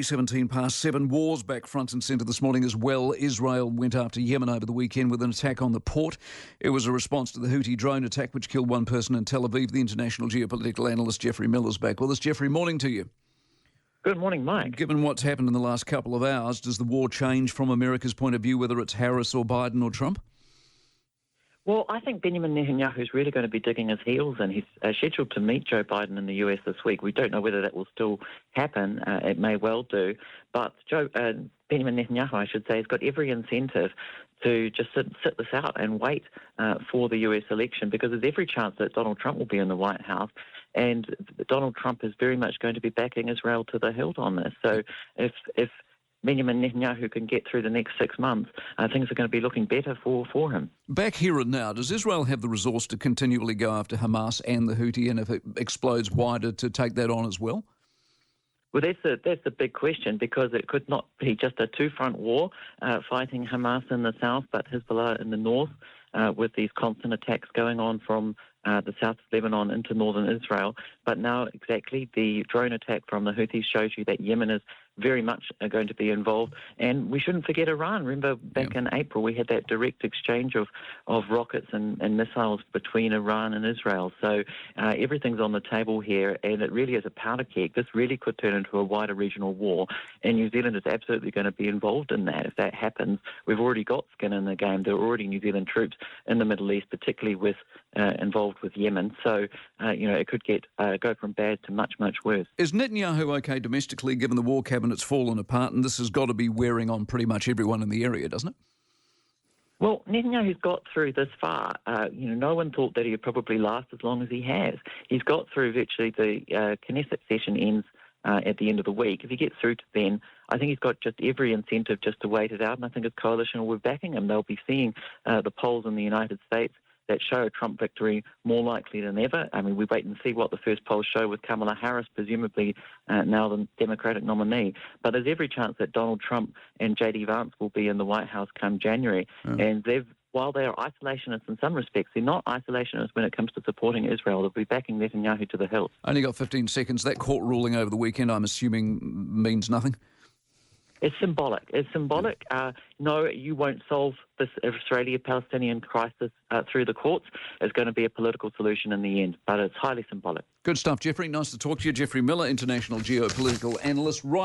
17 past 7, wars back front and centre this morning as well. Israel went after Yemen over the weekend with an attack on the port. It was a response to the Houthi drone attack which killed one person in Tel Aviv. The international geopolitical analyst Geoffrey Miller's back with us. Geoffrey, morning to you. Good morning, Mike. Given what's happened in the last couple of hours, does the war change from America's point of view, whether it's Harris or Biden or Trump? Well, I think Benjamin Netanyahu is really going to be digging his heels in. He's scheduled to meet Joe Biden in the US this week. We don't know whether that will still happen. It may well do. But Benjamin Netanyahu, I should say, has got every incentive to just sit this out and wait for the US election, because there's every chance that Donald Trump will be in the White House. And Donald Trump is very much going to be backing Israel to the hilt on this. So if Benjamin Netanyahu can get through the next 6 months, things are going to be looking better for him. Back here and now, does Israel have the resource to continually go after Hamas and the Houthi, and if it explodes wider, to take that on as well? Well, that's the big question, because it could not be just a two-front war fighting Hamas in the south, but Hezbollah in the north, with these constant attacks going on from the south of Lebanon into northern Israel. But now exactly the drone attack from the Houthis shows you that Yemen is very much going to be involved. And we shouldn't forget Iran. Remember back in April we had that direct exchange of rockets and missiles between Iran and Israel. So everything's on the table here, and it really is a powder keg. This really could turn into a wider regional war, and New Zealand is absolutely going to be involved in that. If that happens, we've already got skin in the game. There are already New Zealand troops in the Middle East, particularly involved with Yemen. So, it could go from bad to much, much worse. Is Netanyahu okay domestically, given the war cabinet's fallen apart, and this has got to be wearing on pretty much everyone in the area, doesn't it? Well, Netanyahu's got through this far. No one thought that he would probably last as long as he has. He's got through virtually the Knesset session ends at the end of the week. If he gets through to then, I think he's got just every incentive just to wait it out, and I think his coalition will be backing him. They'll be seeing the polls in the United States that show a Trump victory more likely than ever. I mean, we wait and see what the first polls show with Kamala Harris, presumably now the Democratic nominee. But there's every chance that Donald Trump and J.D. Vance will be in the White House come January. And while they are isolationists in some respects, they're not isolationists when it comes to supporting Israel. They'll be backing Netanyahu to the hilt. Only got 15 seconds. That court ruling over the weekend, I'm assuming, means nothing? It's symbolic. No, you won't solve this Israeli-Palestinian crisis through the courts. It's going to be a political solution in the end, but it's highly symbolic. Good stuff, Geoffrey. Nice to talk to you. Geoffrey Miller, international geopolitical analyst. Right.